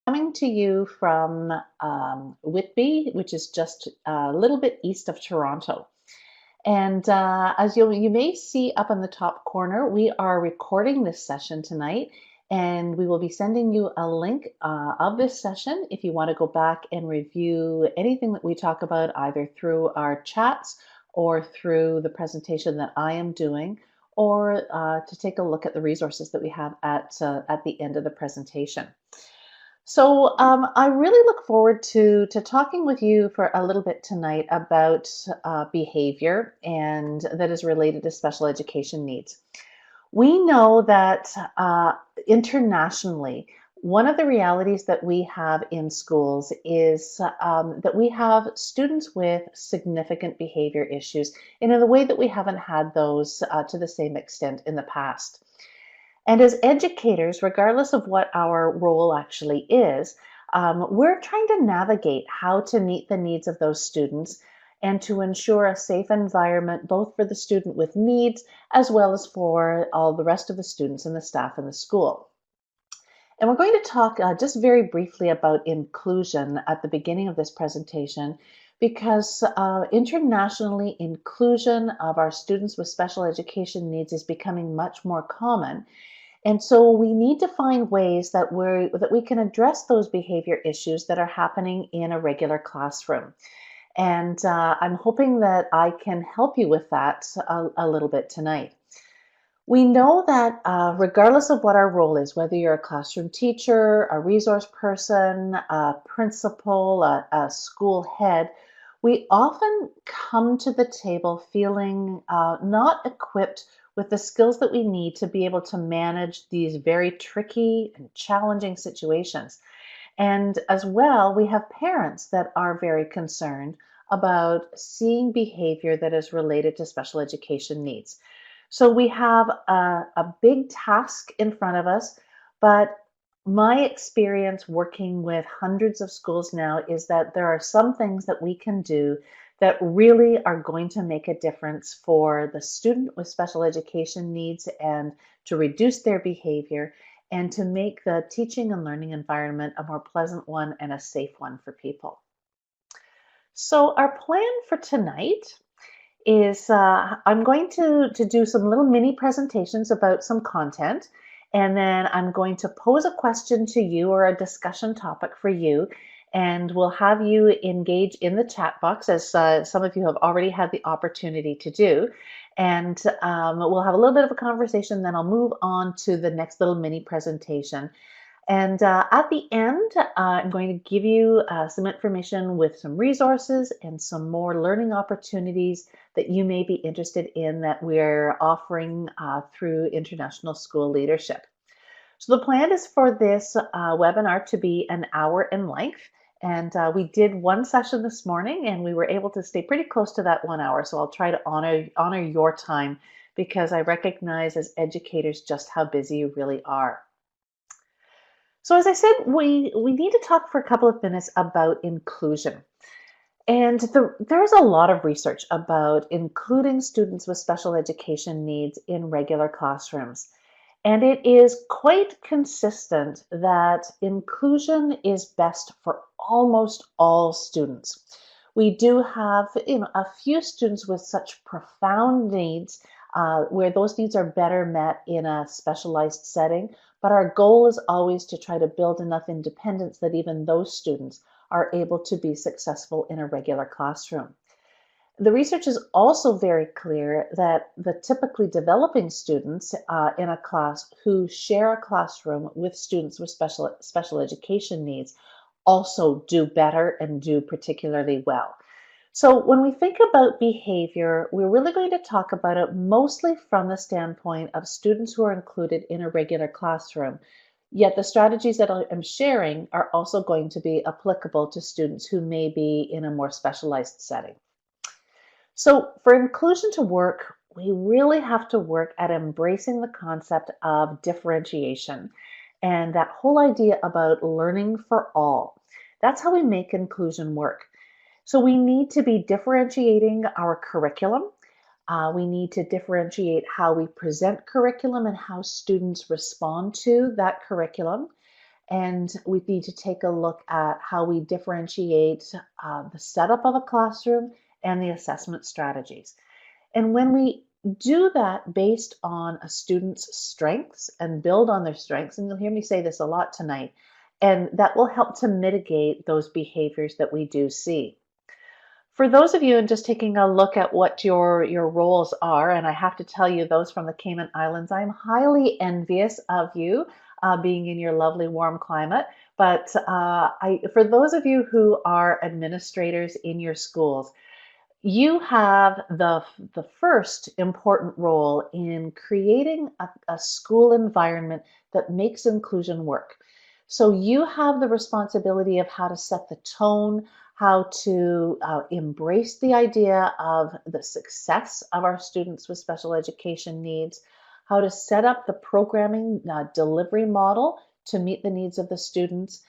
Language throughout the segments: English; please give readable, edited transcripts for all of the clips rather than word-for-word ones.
Coming to you from Whitby, which is just a little bit east of Toronto. And as you may see up in the top corner, we are recording this session tonight, and we will be sending you a link of this session if you want to go back and review anything that we talk about, either through our chats or through the presentation that I am doing, or to take a look at the resources that we have at the end of the presentation. So I really look forward to talking with you for a little bit tonight about behavior and that is related to special education needs. We know that internationally, one of the realities that we have in schools is that we have students with significant behavior issues in a way that we haven't had those to the same extent in the past. And as educators, regardless of what our role actually is, we're trying to navigate how to meet the needs of those students and to ensure a safe environment, both for the student with needs as well as for all the rest of the students and the staff in the school. And we're going to talk just very briefly about inclusion at the beginning of this presentation, because internationally, inclusion of our students with special education needs is becoming much more common. And so we need to find ways that we can address those behavior issues that are happening in a regular classroom. And I'm hoping that I can help you with that a little bit tonight. We know that regardless of what our role is, whether you're a classroom teacher, a resource person, a principal, a school head, we often come to the table feeling not equipped with the skills that we need to be able to manage these very tricky and challenging situations. And as well, we have parents that are very concerned about seeing behavior that is related to special education needs. So we have a big task in front of us, but my experience working with hundreds of schools now is that there are some things that we can do that really are going to make a difference for the student with special education needs and to reduce their behavior and to make the teaching and learning environment a more pleasant one and a safe one for people. So our plan for tonight is I'm going to do some little mini presentations about some content, and then I'm going to pose a question to you or a discussion topic for you, and we'll have you engage in the chat box, as some of you have already had the opportunity to do. And we'll have a little bit of a conversation, then I'll move on to the next little mini presentation. And at the end, I'm going to give you some information with some resources and some more learning opportunities that you may be interested in that we're offering through International School Leadership. So the plan is for this webinar to be an hour in length. And we did one session this morning and we were able to stay pretty close to that 1 hour. So I'll try to honor your time, because I recognize as educators just how busy you really are. So as I said, we need to talk for a couple of minutes about inclusion. And there's a lot of research about including students with special education needs in regular classrooms. And it is quite consistent that inclusion is best for almost all students. We do have a few students with such profound needs where those needs are better met in a specialized setting, but our goal is always to try to build enough independence that even those students are able to be successful in a regular classroom. The research is also very clear that the typically developing students in a class who share a classroom with students with special education needs also do better and do particularly well. So when we think about behavior, we're really going to talk about it mostly from the standpoint of students who are included in a regular classroom. Yet the strategies that I'm sharing are also going to be applicable to students who may be in a more specialized setting. So for inclusion to work, we really have to work at embracing the concept of differentiation and that whole idea about learning for all. That's how we make inclusion work. So we need to be differentiating our curriculum. We need to differentiate how we present curriculum and how students respond to that curriculum. And we need to take a look at how we differentiate the setup of a classroom and the assessment strategies. And when we do that based on a student's strengths and build on their strengths, and you'll hear me say this a lot tonight, and that will help to mitigate those behaviors that we do see. For those of you, and just taking a look at what your roles are, and I have to tell you, those from the Cayman Islands, I'm highly envious of you being in your lovely warm climate. But for those of you who are administrators in your schools, you have the first important role in creating a school environment that makes inclusion work. So you have the responsibility of how to set the tone, how to embrace the idea of the success of our students with special education needs, how to set up the programming delivery model to meet the needs of the students,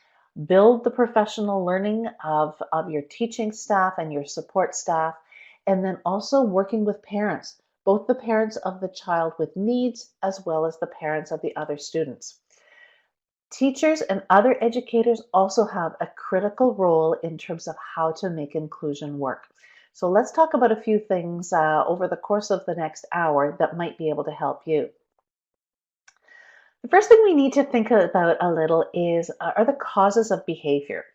build the professional learning of your teaching staff and your support staff, and then also working with parents, both the parents of the child with needs as well as the parents of the other students. Teachers and other educators also have a critical role in terms of how to make inclusion work. So let's talk about a few things over the course of the next hour that might be able to help you. The first thing we need to think about a little is are the causes of behavior.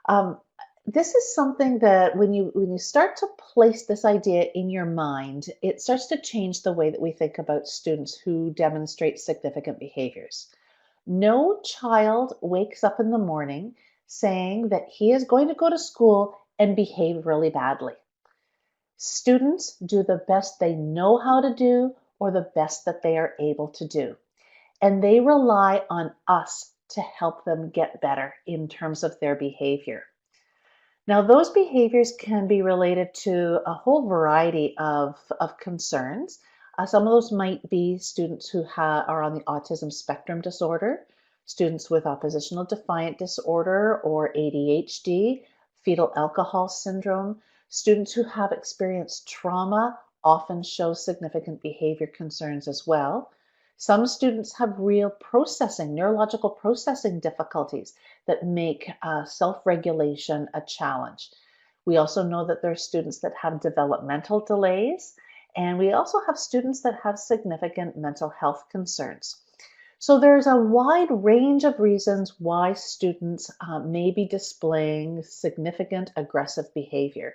Um, this is something that when you start to place this idea in your mind, it starts to change the way that we think about students who demonstrate significant behaviors. No child wakes up in the morning saying that he is going to go to school and behave really badly. Students do the best they know how to do or the best that they are able to do. And they rely on us to help them get better in terms of their behavior. Now, those behaviors can be related to a whole variety of concerns. Some of those might be students who are on the autism spectrum disorder, students with oppositional defiant disorder or ADHD, fetal alcohol syndrome, students who have experienced trauma often show significant behavior concerns as well. Some students have real neurological processing difficulties that make self-regulation a challenge. We also know that there are students that have developmental delays, and we also have students that have significant mental health concerns. So there's a wide range of reasons why students may be displaying significant aggressive behavior.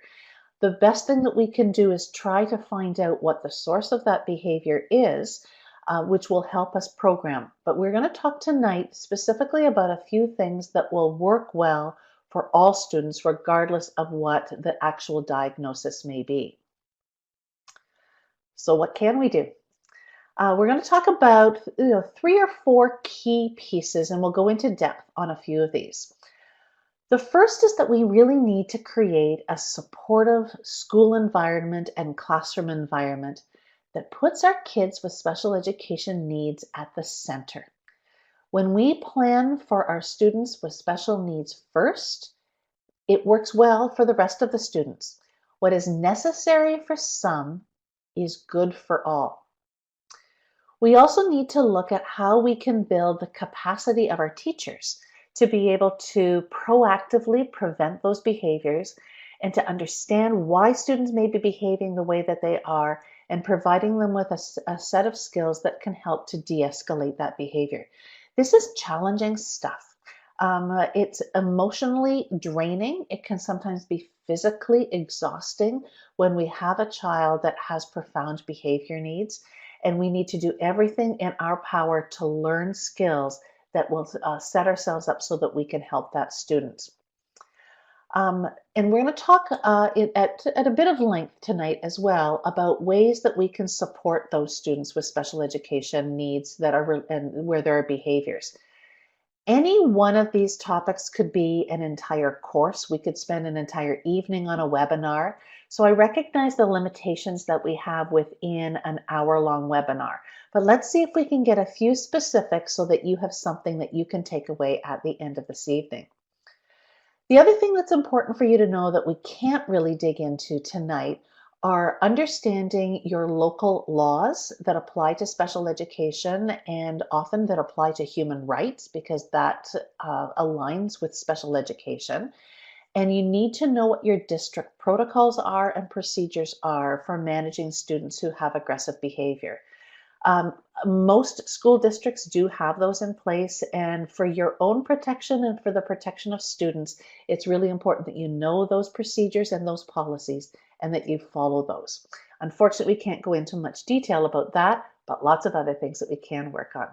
The best thing that we can do is try to find out what the source of that behavior is, which will help us program. But we're going to talk tonight specifically about a few things that will work well for all students, regardless of what the actual diagnosis may be. So what can we do? We're going to talk about 3 or 4 key pieces, and we'll go into depth on a few of these. The first is that we really need to create a supportive school environment and classroom environment that puts our kids with special education needs at the center. When we plan for our students with special needs first, it works well for the rest of the students. What is necessary for some is good for all. We also need to look at how we can build the capacity of our teachers to be able to proactively prevent those behaviors and to understand why students may be behaving the way that they are and providing them with a set of skills that can help to de-escalate that behavior. This is challenging stuff. It's emotionally draining. It can sometimes be physically exhausting when we have a child that has profound behavior needs, and we need to do everything in our power to learn skills that will set ourselves up so that we can help that student. And we're going to talk at a bit of length tonight as well about ways that we can support those students with special education needs that are and where there are behaviors. Any one of these topics could be an entire course. We could spend an entire evening on a webinar. So I recognize the limitations that we have within an hour-long webinar. But let's see if we can get a few specifics so that you have something that you can take away at the end of this evening. The other thing that's important for you to know that we can't really dig into tonight are understanding your local laws that apply to special education and often that apply to human rights because that aligns with special education. And you need to know what your district protocols are and procedures are for managing students who have aggressive behavior. Um, Most school districts do have those in place, and for your own protection and for the protection of students, it's really important that you know those procedures and those policies and that you follow those. Unfortunately, we can't go into much detail about that, but lots of other things that we can work on.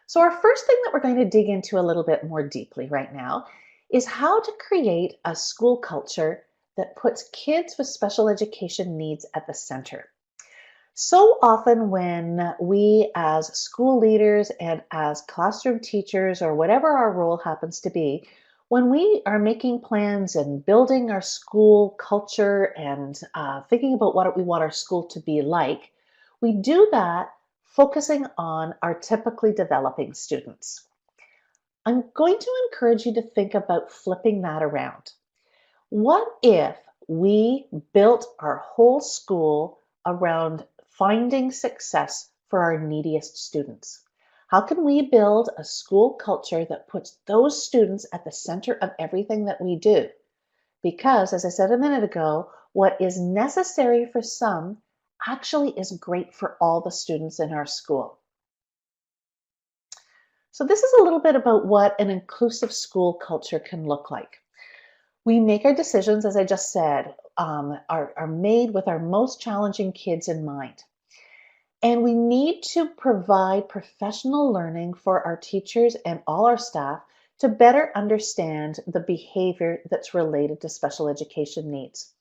So our first thing that we're going to dig into a little bit more deeply right now is how to create a school culture that puts kids with special education needs at the center. So often when we as school leaders and as classroom teachers or whatever our role happens to be, when we are making plans and building our school culture and thinking about what we want our school to be like, we do that focusing on our typically developing students. I'm going to encourage you to think about flipping that around. What if we built our whole school around finding success for our neediest students? How can we build a school culture that puts those students at the center of everything that we do? Because, as I said a minute ago, what is necessary for some actually is great for all the students in our school. So this is a little bit about what an inclusive school culture can look like. We make our decisions, as I just said, are made with our most challenging kids in mind. And we need to provide professional learning for our teachers and all our staff to better understand the behavior that's related to special education needs.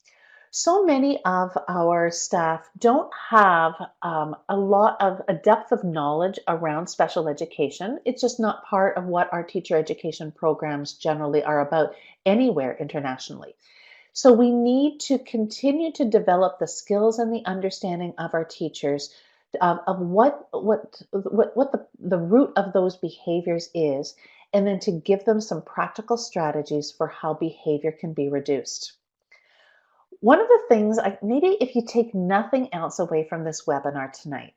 So many of our staff don't have a depth of knowledge around special education. It's just not part of what our teacher education programs generally are about anywhere internationally. So we need to continue to develop the skills and the understanding of our teachers of what the root of those behaviors is, and then to give them some practical strategies for how behavior can be reduced. One of the things, maybe if you take nothing else away from this webinar tonight,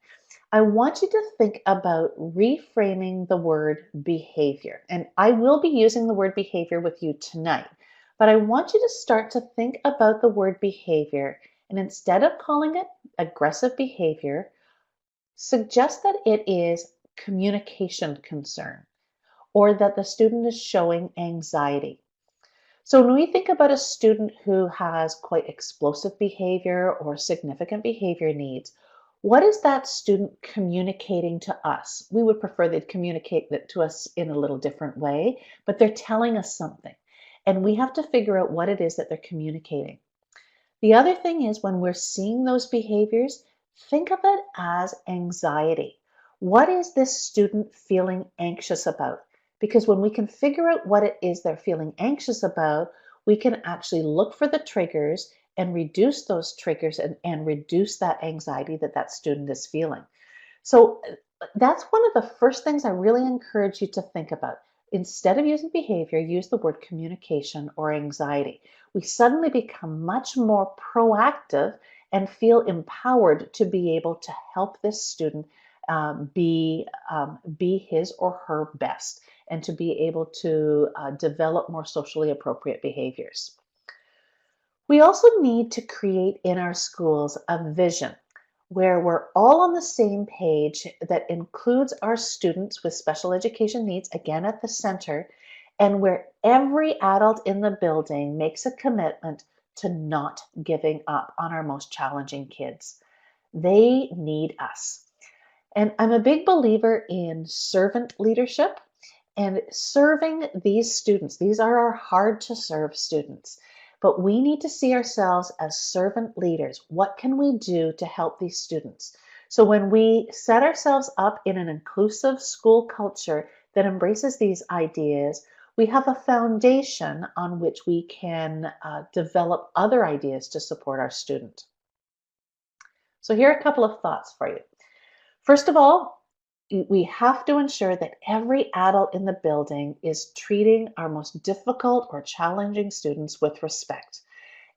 I want you to think about reframing the word behavior. And I will be using the word behavior with you tonight, but I want you to start to think about the word behavior, and instead of calling it aggressive behavior, suggest that it is communication concern or that the student is showing anxiety. So when we think about a student who has quite explosive behavior or significant behavior needs, what is that student communicating to us? We would prefer they'd communicate that to us in a little different way, but they're telling us something. And we have to figure out what it is that they're communicating. The other thing is when we're seeing those behaviors, think of it as anxiety. What is this student feeling anxious about? Because when we can figure out what it is they're feeling anxious about, we can actually look for the triggers and reduce those triggers and reduce that anxiety that that student is feeling. So that's one of the first things I really encourage you to think about. Instead of using behavior, use the word communication or anxiety. We suddenly become much more proactive and feel empowered to be able to help this student be his or her best and to be able to develop more socially appropriate behaviors. We also need to create in our schools a vision where we're all on the same page that includes our students with special education needs, again at the center, and where every adult in the building makes a commitment to not giving up on our most challenging kids. They need us. And I'm a big believer in servant leadership and serving these students. These are our hard to serve students. But we need to see ourselves as servant leaders. What can we do to help these students? So when we set ourselves up in an inclusive school culture that embraces these ideas, we have a foundation on which we can develop other ideas to support our student. So here are a couple of thoughts for you. First of all, we have to ensure that every adult in the building is treating our most difficult or challenging students with respect.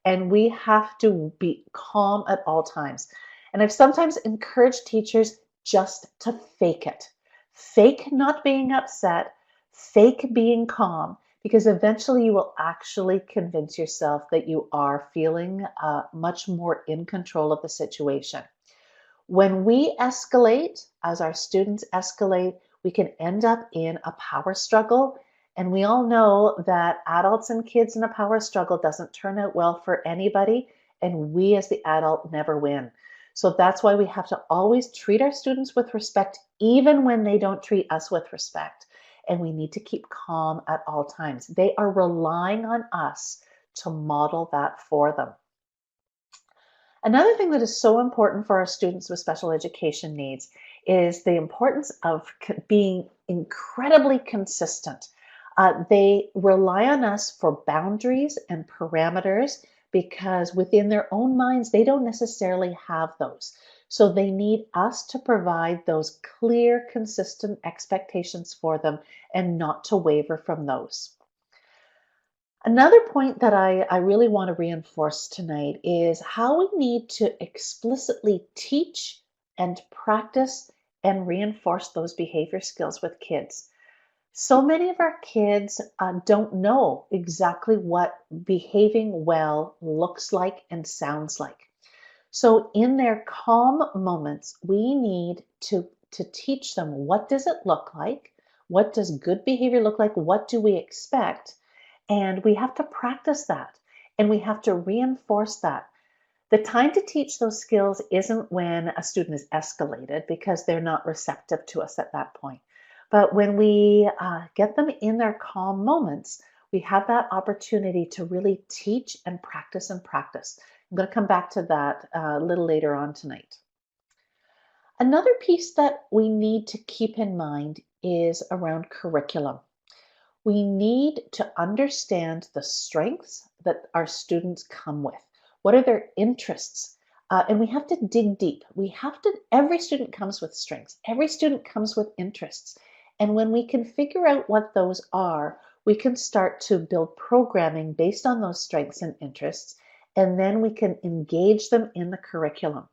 and we have to be calm at all times. And I've sometimes encouraged teachers just to fake it. Fake not being upset, fake being calm, because eventually you will actually convince yourself that you are feeling much more in control of the situation. When we escalate, as our students escalate, we can end up in a power struggle. And we all know that adults and kids in a power struggle doesn't turn out well for anybody. And we as the adult never win. So that's why we have to always treat our students with respect, even when they don't treat us with respect. And we need to keep calm at all times. They are relying on us to model that for them. Another thing that is so important for our students with special education needs is the importance of being incredibly consistent. They rely on us for boundaries and parameters because within their own minds, they don't necessarily have those. So they need us to provide those clear, consistent expectations for them and not to waver from those. Another point that I really want to reinforce tonight is how we need to explicitly teach and practice and reinforce those behavior skills with kids. So many of our kids don't know exactly what behaving well looks like and sounds like. So in their calm moments, we need to teach them, what does it look like? What does good behavior look like? What do we expect? And we have to practice that and we have to reinforce that. The time to teach those skills isn't when a student is escalated because they're not receptive to us at that point. But when we get them in their calm moments, we have that opportunity to really teach and practice and practice. I'm going to come back to that a little later on tonight. Another piece that we need to keep in mind is around curriculum. We need to understand the strengths that our students come with. What are their interests? And we have to dig deep. Every student comes with strengths. Every student comes with interests. And when we can figure out what those are, we can start to build programming based on those strengths and interests. And then we can engage them in the curriculum.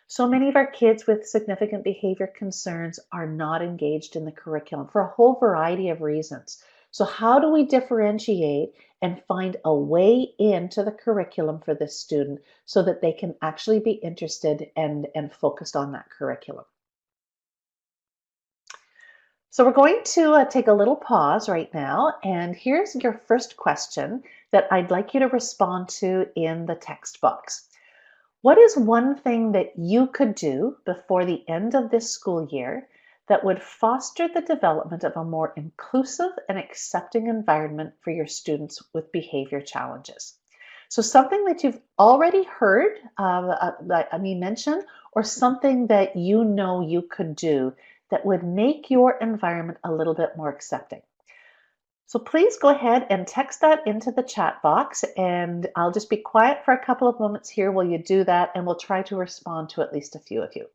So many of our kids with significant behavior concerns are not engaged in the curriculum for a whole variety of reasons. So how do we differentiate and find a way into the curriculum for this student so that they can actually be interested and focused on that curriculum? So we're going to take a little pause right now, and here's your first question that I'd like you to respond to in the text box. What is one thing that you could do before the end of this school year that would foster the development of a more inclusive and accepting environment for your students with behavior challenges? So something that you've already heard me mention, or something that you know you could do that would make your environment a little bit more accepting. So please go ahead and text that into the chat box, and I'll just be quiet for a couple of moments here while you do that, and we'll try to respond to at least a few of you.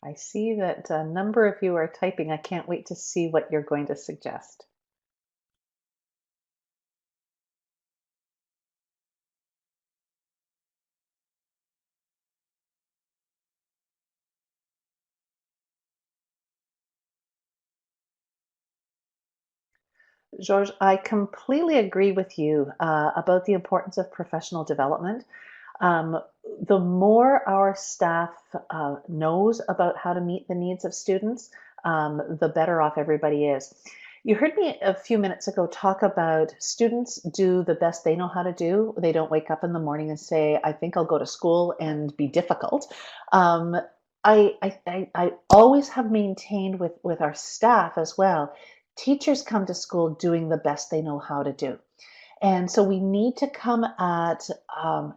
I see that a number of you are typing. I can't wait to see what you're going to suggest. George, I completely agree with you about the importance of professional development. Um, the more our staff knows about how to meet the needs of students, the better off everybody is. You heard me a few minutes ago talk about students do the best they know how to do. They don't wake up in the morning and say, I think I'll go to school and be difficult. Um, I always have maintained with our staff as well. Teachers come to school doing the best they know how to do. And so we need to come at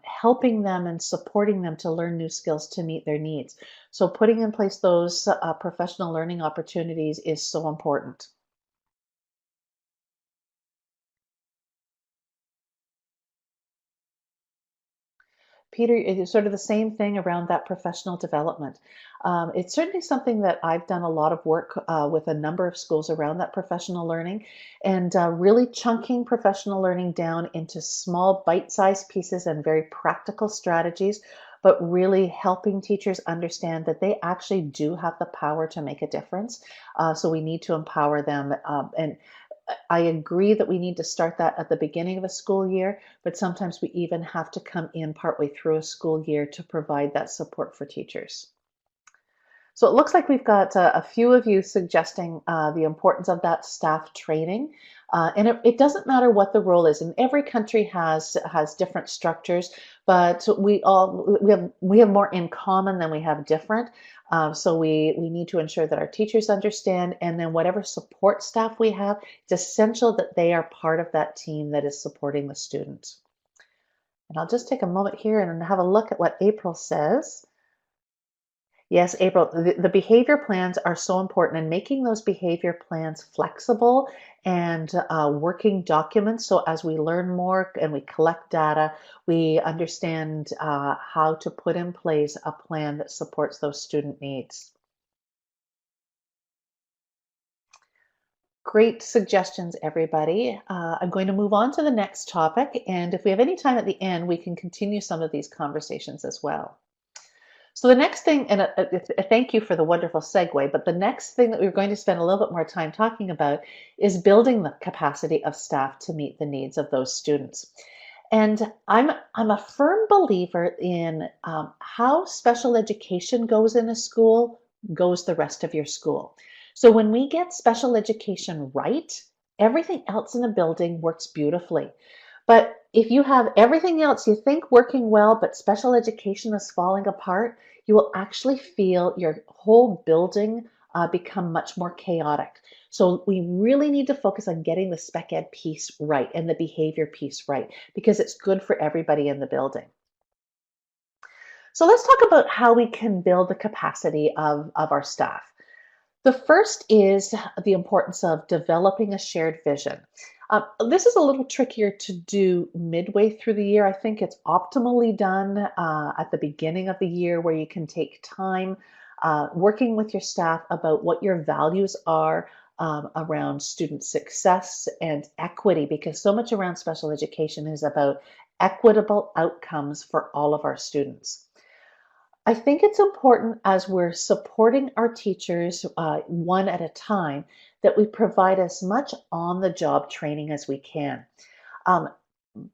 helping them and supporting them to learn new skills to meet their needs. So putting in place those professional learning opportunities is so important. Peter, it is sort of the same thing around that professional development. It's certainly something that I've done a lot of work with a number of schools around that professional learning and really chunking professional learning down into small bite-sized pieces and very practical strategies, but really helping teachers understand that they actually do have the power to make a difference. So we need to empower them. And I agree that we need to start that at the beginning of a school year, but sometimes we even have to come in partway through a school year to provide that support for teachers. So it looks like we've got a few of you suggesting the importance of that staff training. And it doesn't matter what the role is, and every country has different structures, but we have more in common than we have different. So we need to ensure that our teachers understand, and then whatever support staff we have, it's essential that they are part of that team that is supporting the student. And I'll just take a moment here and have a look at what April says. Yes, April, the behavior plans are so important, and making those behavior plans flexible and working documents. So as we learn more and we collect data, we understand how to put in place a plan that supports those student needs. Great suggestions, everybody. I'm going to move on to the next topic, and if we have any time at the end, we can continue some of these conversations as well. So the next thing, and thank you for the wonderful segue, but the next thing that we're going to spend a little bit more time talking about is building the capacity of staff to meet the needs of those students. And I'm a firm believer in how special education goes in a school, goes the rest of your school. So when we get special education right, everything else in a building works beautifully. But if you have everything else you think working well, but special education is falling apart, you will actually feel your whole building become much more chaotic. So we really need to focus on getting the spec ed piece right and the behavior piece right, because it's good for everybody in the building. So let's talk about how we can build the capacity of our staff. The first is the importance of developing a shared vision. This is a little trickier to do midway through the year. I think it's optimally done at the beginning of the year, where you can take time working with your staff about what your values are around student success and equity, because so much around special education is about equitable outcomes for all of our students. I think it's important, as we're supporting our teachers one at a time, that we provide as much on-the-job training as we can. Um,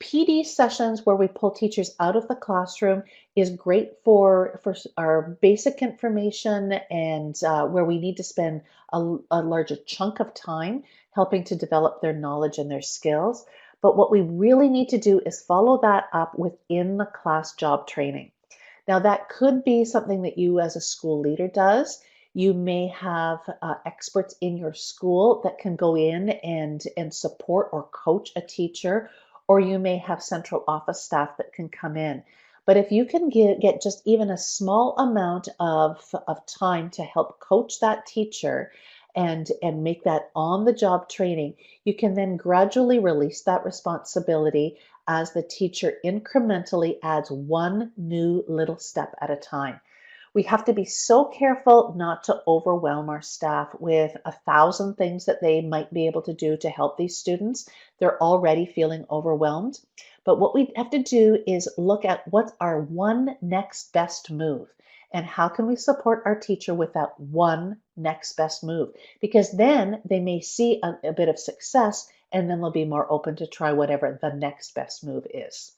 PD sessions where we pull teachers out of the classroom is great for our basic information, and where we need to spend a larger chunk of time helping to develop their knowledge and their skills. But what we really need to do is follow that up within the class job training. Now, that could be something that you as a school leader does. You may have experts in your school that can go in and support or coach a teacher, or you may have central office staff that can come in. But if you can get just even a small amount of time to help coach that teacher and make that on the job training, you can then gradually release that responsibility as the teacher incrementally adds one new little step at a time. We have to be so careful not to overwhelm our staff with 1,000 things that they might be able to do to help these students. They're already feeling overwhelmed. But what we have to do is look at what's our one next best move and how can we support our teacher with that one next best move? Because then they may see a bit of success and then they'll be more open to try whatever the next best move is.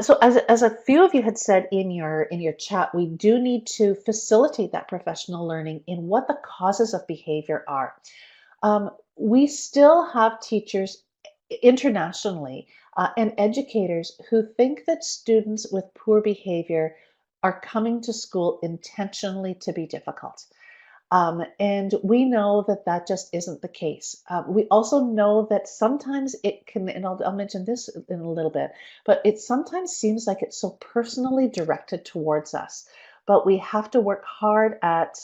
So as a few of you had said in your chat, we do need to facilitate that professional learning in what the causes of behavior are. We still have teachers internationally and educators who think that students with poor behavior are coming to school intentionally to be difficult. And we know that that just isn't the case. We also know that sometimes it can, and I'll mention this in a little bit, but it sometimes seems like it's so personally directed towards us. But we have to work hard at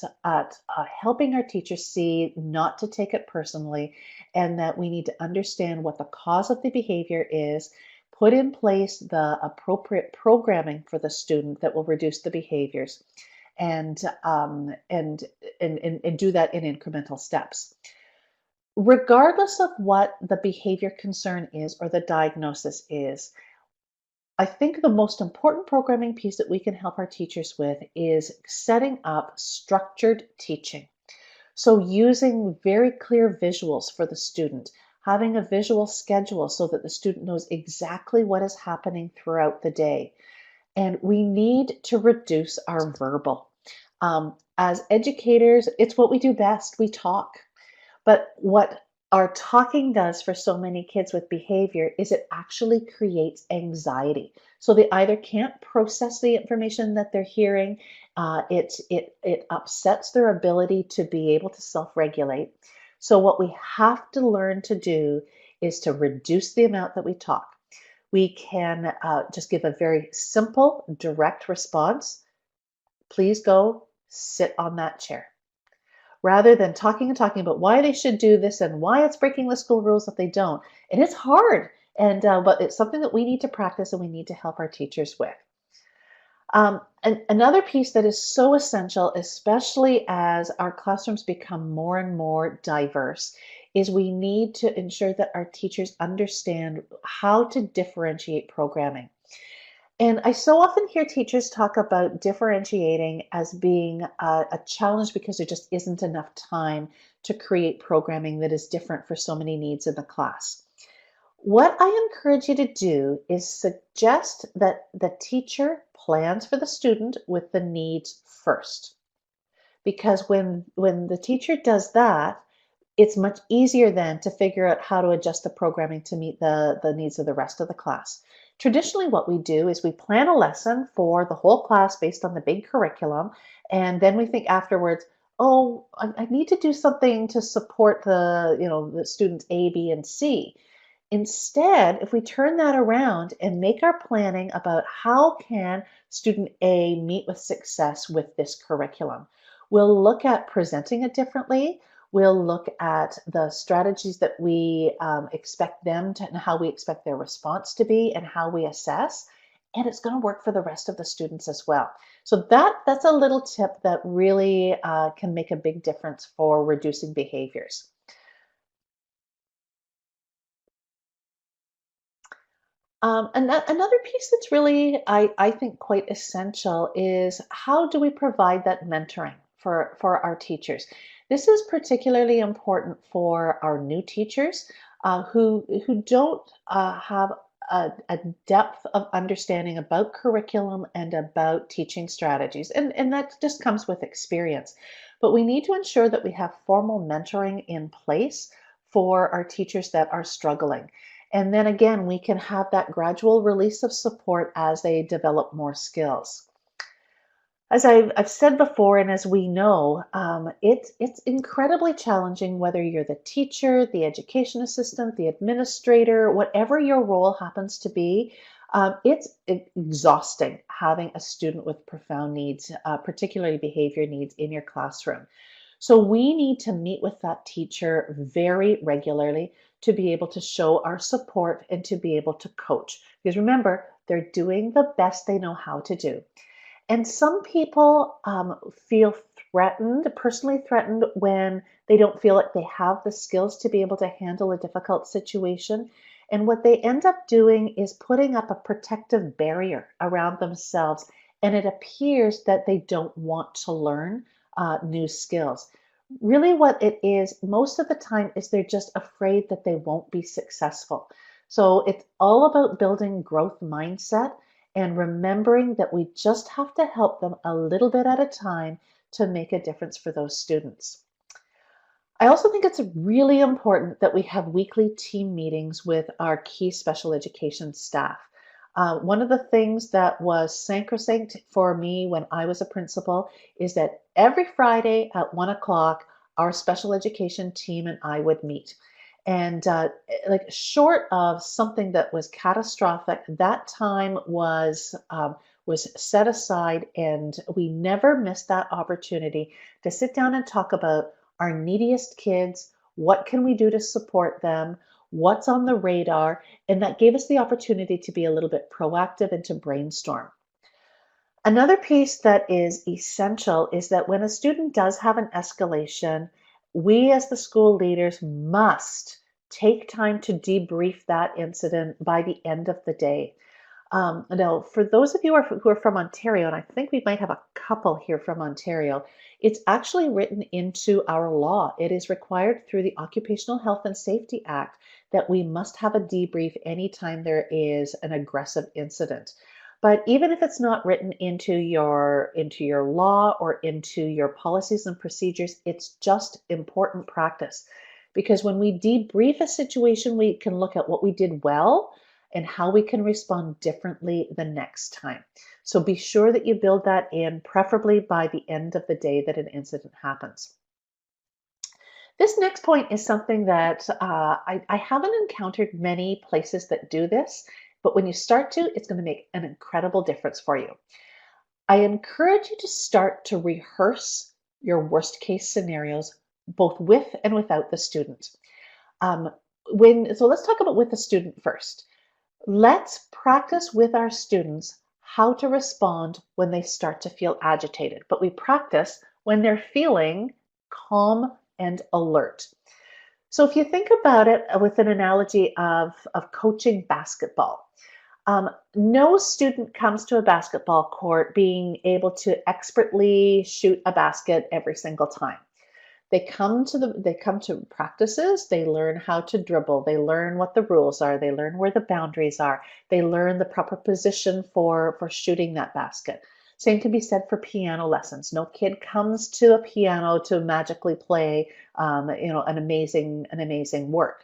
helping our teachers see not to take it personally, and that we need to understand what the cause of the behavior is, put in place the appropriate programming for the student that will reduce the behaviors, and and do that in incremental steps. Regardless of what the behavior concern is or the diagnosis is, I think the most important programming piece that we can help our teachers with is setting up structured teaching. So using very clear visuals for the student, having a visual schedule so that the student knows exactly what is happening throughout the day. And we need to reduce our verbal. As educators, it's what we do best. We talk. But what our talking does for so many kids with behavior is it actually creates anxiety. So they either can't process the information that they're hearing, it upsets their ability to be able to self-regulate. So what we have to learn to do is to reduce the amount that we talk. We can just give a very simple, direct response. Please go sit on that chair. Rather than talking and talking about why they should do this and why it's breaking the school rules if they don't. And it's hard, but it's something that we need to practice and we need to help our teachers with. And another piece that is so essential, especially as our classrooms become more and more diverse, is we need to ensure that our teachers understand how to differentiate programming. And I so often hear teachers talk about differentiating as being a challenge because there just isn't enough time to create programming that is different for so many needs in the class. What I encourage you to do is suggest that the teacher plans for the student with the needs first. Because when the teacher does that, it's much easier then to figure out how to adjust the programming to meet the needs of the rest of the class. Traditionally, what we do is we plan a lesson for the whole class based on the big curriculum, and then we think afterwards, oh, I need to do something to support the students A, B, and C. Instead, if we turn that around and make our planning about how can student A meet with success with this curriculum, we'll look at presenting it differently. We'll look at the strategies that we expect them to, and how we expect their response to be, and how we assess. And it's going to work for the rest of the students as well. So that's a little tip that really can make a big difference for reducing behaviors. Another piece that's really, I think, quite essential is how do we provide that mentoring for our teachers? This is particularly important for our new teachers who don't have a depth of understanding about curriculum and about teaching strategies, and that just comes with experience. But we need to ensure that we have formal mentoring in place for our teachers that are struggling. And then again, we can have that gradual release of support as they develop more skills. As I've said before, and as we know, it's incredibly challenging whether you're the teacher, the education assistant, the administrator, whatever your role happens to be. It's exhausting having a student with profound needs, particularly behavior needs, in your classroom. So we need to meet with that teacher very regularly to be able to show our support and to be able to coach. Because remember, they're doing the best they know how to do. And some people feel threatened, personally threatened, when they don't feel like they have the skills to be able to handle a difficult situation. And what they end up doing is putting up a protective barrier around themselves. And it appears that they don't want to learn new skills. Really, what it is most of the time is they're just afraid that they won't be successful. So it's all about building growth mindset and remembering that we just have to help them a little bit at a time to make a difference for those students. I also think it's really important that we have weekly team meetings with our key special education staff. One of the things that was sacrosanct for me when I was a principal is that every Friday at 1 o'clock, our special education team and I would meet. And like short of something that was catastrophic, that time was set aside, and we never missed that opportunity to sit down and talk about our neediest kids, what can we do to support them, what's on the radar, and that gave us the opportunity to be a little bit proactive and to brainstorm. Another piece that is essential is that when a student does have an escalation, we as the school leaders must take time to debrief that incident by the end of the day. Now, for those of you who are from Ontario, and I think we might have a couple here from Ontario, it's actually written into our law. It is required through the Occupational Health and Safety Act that we must have a debrief anytime there is an aggressive incident. But even if it's not written into your law or into your policies and procedures, it's just important practice. Because when we debrief a situation, we can look at what we did well and how we can respond differently the next time. So be sure that you build that in, preferably by the end of the day that an incident happens. This next point is something that I haven't encountered many places that do this, but when you start to, it's going to make an incredible difference for you. I encourage you to start to rehearse your worst case scenarios, both with and without the student. Um, so let's talk about with the student first. Let's practice with our students how to respond when they start to feel agitated, but we practice when they're feeling calm and alert. So if you think about it with an analogy of coaching basketball, no student comes to a basketball court being able to expertly shoot a basket every single time. They come to practices, they learn how to dribble, they learn what the rules are, they learn where the boundaries are, they learn the proper position for shooting that basket. Same can be said for piano lessons. No kid comes to a piano to magically play an amazing work.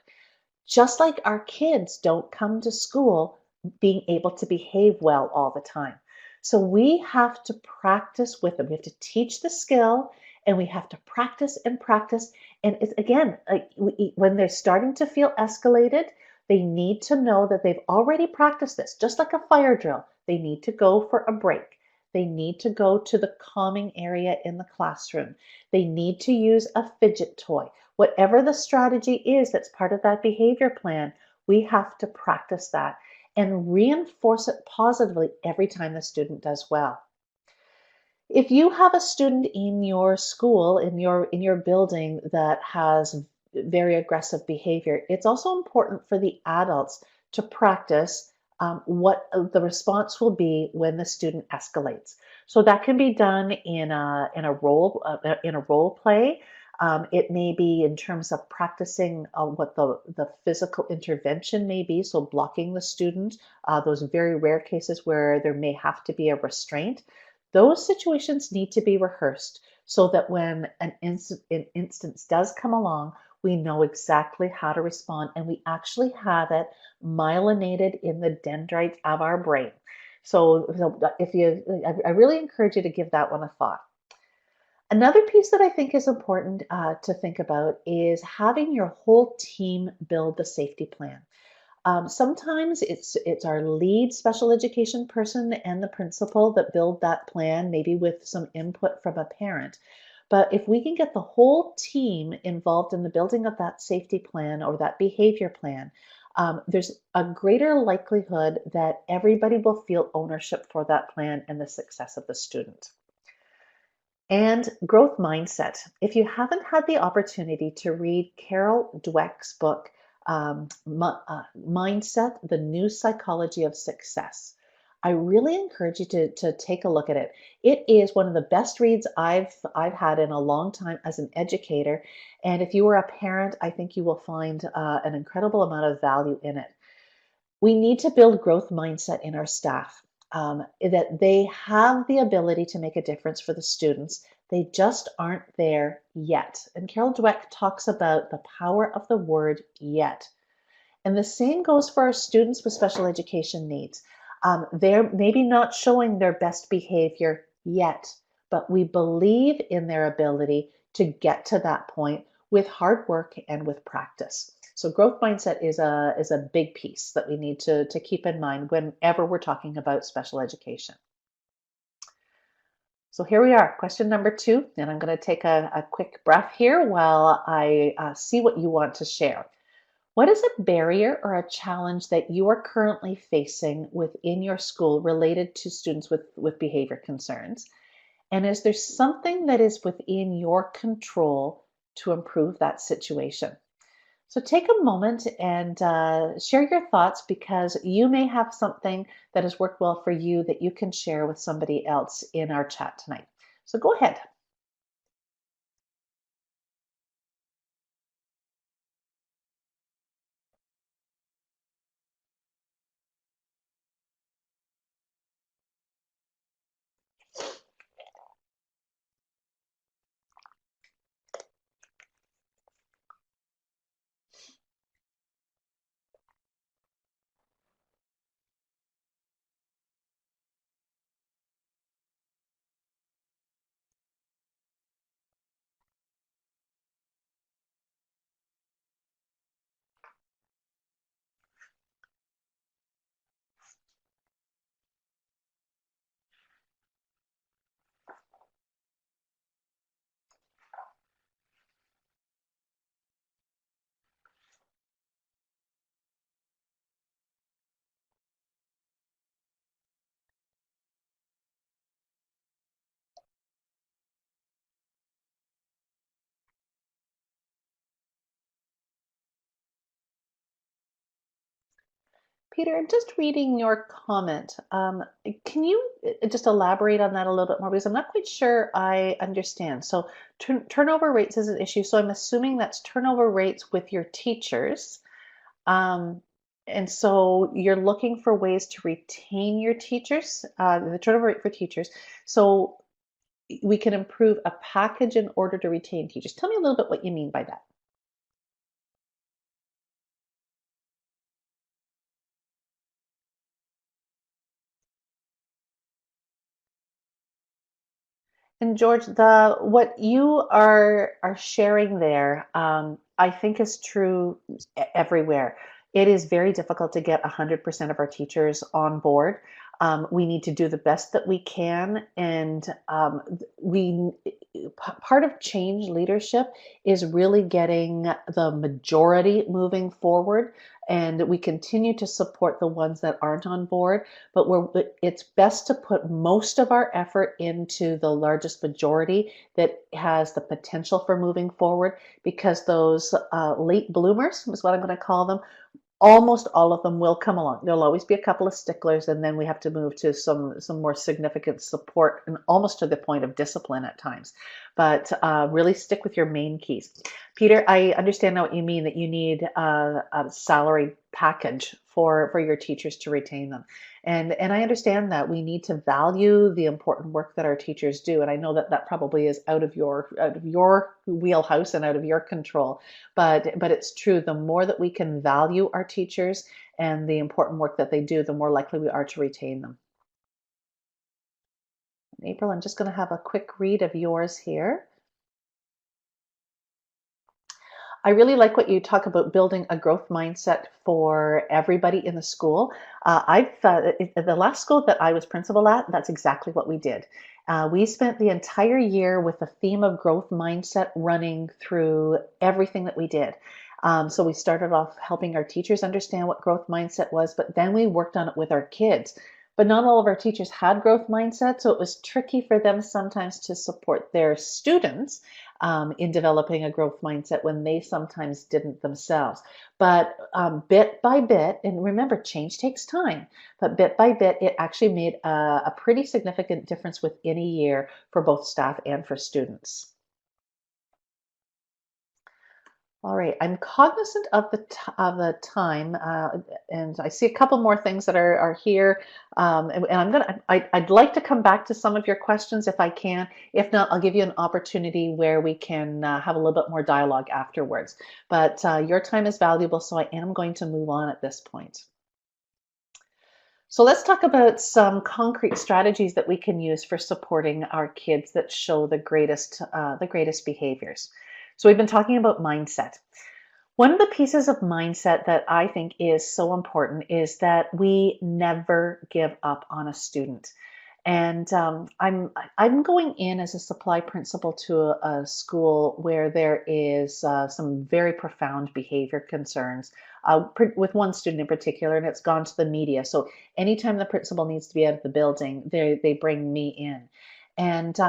Just like our kids don't come to school being able to behave well all the time. So we have to practice with them. We have to teach the skill, and we have to practice and practice. And it's again, like when they're starting to feel escalated, they need to know that they've already practiced this, just like a fire drill. They need to go for a break. They need to go to the calming area in the classroom. They need to use a fidget toy. Whatever the strategy is that's part of that behavior plan, we have to practice that and reinforce it positively every time the student does well. If you have a student in your school, in your building that has very aggressive behavior, it's also important for the adults to practice what the response will be when the student escalates. So that can be done in a role play. It may be in terms of practicing what the physical intervention may be, so blocking the student, those very rare cases where there may have to be a restraint. Those situations need to be rehearsed so that when an instance does come along, we know exactly how to respond, and we actually have it myelinated in the dendrites of our brain. So I really encourage you to give that one a thought. Another piece that I think is important to think about is having your whole team build the safety plan. Sometimes it's our lead special education person and the principal that build that plan, maybe with some input from a parent. But if we can get the whole team involved in the building of that safety plan or that behavior plan, there's a greater likelihood that everybody will feel ownership for that plan and the success of the student. And growth mindset. If you haven't had the opportunity to read Carol Dweck's book, Mindset, The New Psychology of Success, I really encourage you to take a look at it. It is one of the best reads I've had in a long time as an educator. And if you are a parent, I think you will find an incredible amount of value in it. We need to build growth mindset in our staff, that they have the ability to make a difference for the students. They just aren't there yet. And Carol Dweck talks about the power of the word yet. And the same goes for our students with special education needs. They're maybe not showing their best behavior yet, but we believe in their ability to get to that point with hard work and with practice. So growth mindset is a big piece that we need to keep in mind whenever we're talking about special education. So here we are, question number 2, and I'm going to take a quick breath here while I see what you want to share. What is a barrier or a challenge that you are currently facing within your school related to students with behavior concerns? And is there something that is within your control to improve that situation? So take a moment and share your thoughts, because you may have something that has worked well for you that you can share with somebody else in our chat tonight. So go ahead. Peter, just reading your comment, can you just elaborate on that a little bit more? Because I'm not quite sure I understand. So turnover rates is an issue. So I'm assuming that's turnover rates with your teachers. Um, and so you're looking for ways to retain your teachers, the turnover rate for teachers. So we can improve a package in order to retain teachers. Tell me a little bit what you mean by that. And George, the what you are sharing there, I think is true everywhere. It is very difficult to get 100% of our teachers on board. We need to do the best that we can, and we part of change leadership is really getting the majority moving forward, and we continue to support the ones that aren't on board, but it's best to put most of our effort into the largest majority that has the potential for moving forward, because those late bloomers is what I'm going to call them. Almost all of them will come along. There'll always be a couple of sticklers, and then we have to move to some more significant support, and almost to the point of discipline at times. But really stick with your main keys. Peter, I understand now what you mean, that you need a salary package for your teachers to retain them. And I understand that we need to value the important work that our teachers do. And I know that that probably is out of your wheelhouse and out of your control. But it's true. The more that we can value our teachers and the important work that they do, the more likely we are to retain them. April, I'm just going to have a quick read of yours here. I really like what you talk about, building a growth mindset for everybody in the school. The last school that I was principal at, that's exactly what we did. We spent the entire year with the theme of growth mindset running through everything that we did. So we started off helping our teachers understand what growth mindset was, but then we worked on it with our kids. But not all of our teachers had growth mindset, so it was tricky for them sometimes to support their students in developing a growth mindset when they sometimes didn't themselves. But bit by bit, and remember, change takes time, but bit by bit, it actually made a pretty significant difference within a year for both staff and for students. All right, I'm cognizant of of the time, and I see a couple more things that are here. And I'd like to come back to some of your questions if I can. If not, I'll give you an opportunity where we can have a little bit more dialogue afterwards. But your time is valuable, so I am going to move on at this point. So let's talk about some concrete strategies that we can use for supporting our kids that show the greatest behaviors. So we've been talking about mindset. One of the pieces of mindset that I think is so important is that we never give up on a student. And I'm going in as a supply principal to a school where there is some very profound behavior concerns with one student in particular, and it's gone to the media. So anytime the principal needs to be out of the building, they bring me in. And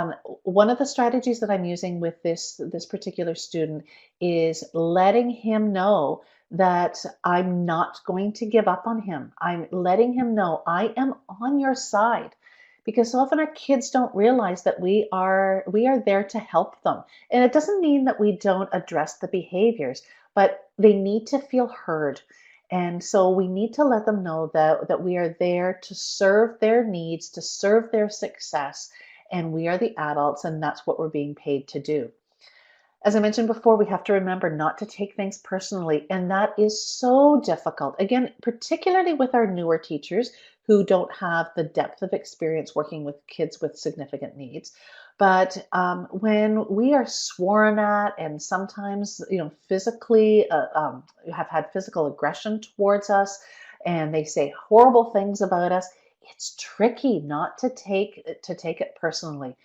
one of the strategies that I'm using with this particular student is letting him know that I'm not going to give up on him. I'm letting him know I am on your side, because often our kids don't realize that we are there to help them. And it doesn't mean that we don't address the behaviors, but they need to feel heard. And so we need to let them know that we are there to serve their needs, to serve their success, and we are the adults, and that's what we're being paid to do. As I mentioned before, we have to remember not to take things personally, and that is so difficult. Again, particularly with our newer teachers who don't have the depth of experience working with kids with significant needs. But when we are sworn at and sometimes, physically have had physical aggression towards us, and they say horrible things about us, it's tricky not to take it personally.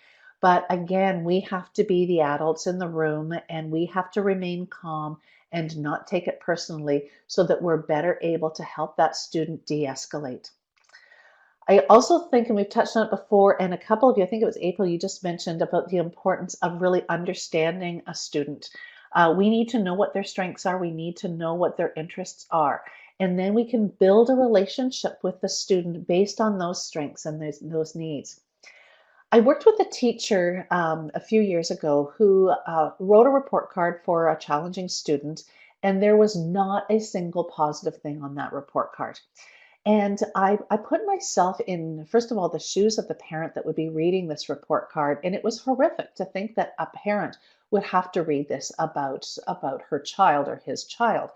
But again, we have to be the adults in the room, and we have to remain calm and not take it personally so that we're better able to help that student de-escalate. I also think, and we've touched on it before, and a couple of you, I think it was April, you just mentioned about the importance of really understanding a student. We need to know what their strengths are. We need to know what their interests are. And then we can build a relationship with the student based on those strengths and those needs. I worked with a teacher a few years ago who wrote a report card for a challenging student, and there was not a single positive thing on that report card. And I put myself in, first of all, the shoes of the parent that would be reading this report card, and it was horrific to think that a parent would have to read this about her child or his child.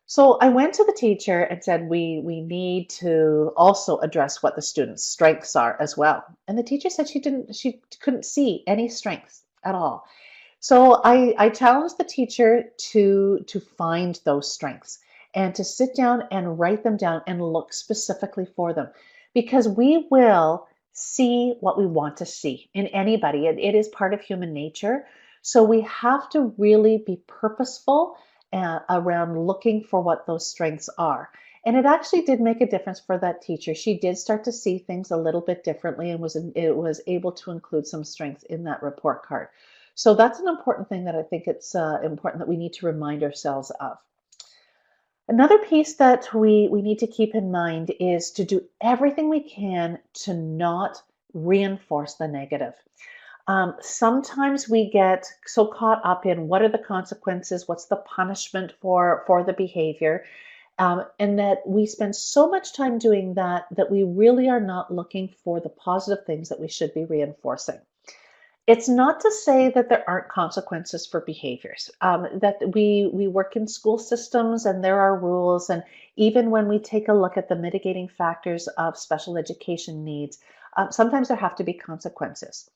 So I went to the teacher and said, we need to also address what the student's strengths are as well. And the teacher said she couldn't see any strengths at all. So I challenged the teacher to find those strengths and to sit down and write them down and look specifically for them, because we will see what we want to see in anybody. It is part of human nature. So we have to really be purposeful around looking for what those strengths are. And it actually did make a difference for that teacher. She did start to see things a little bit differently and was able to include some strengths in that report card. So that's an important thing that I think it's important that we need to remind ourselves of. Another piece that we need to keep in mind is to do everything we can to not reinforce the negative. Sometimes we get so caught up in what are the consequences, what's the punishment for the behavior, and that we spend so much time doing that we really are not looking for the positive things that we should be reinforcing. It's not to say that there aren't consequences for behaviors, that we work in school systems and there are rules, and even when we take a look at the mitigating factors of special education needs, sometimes there have to be consequences.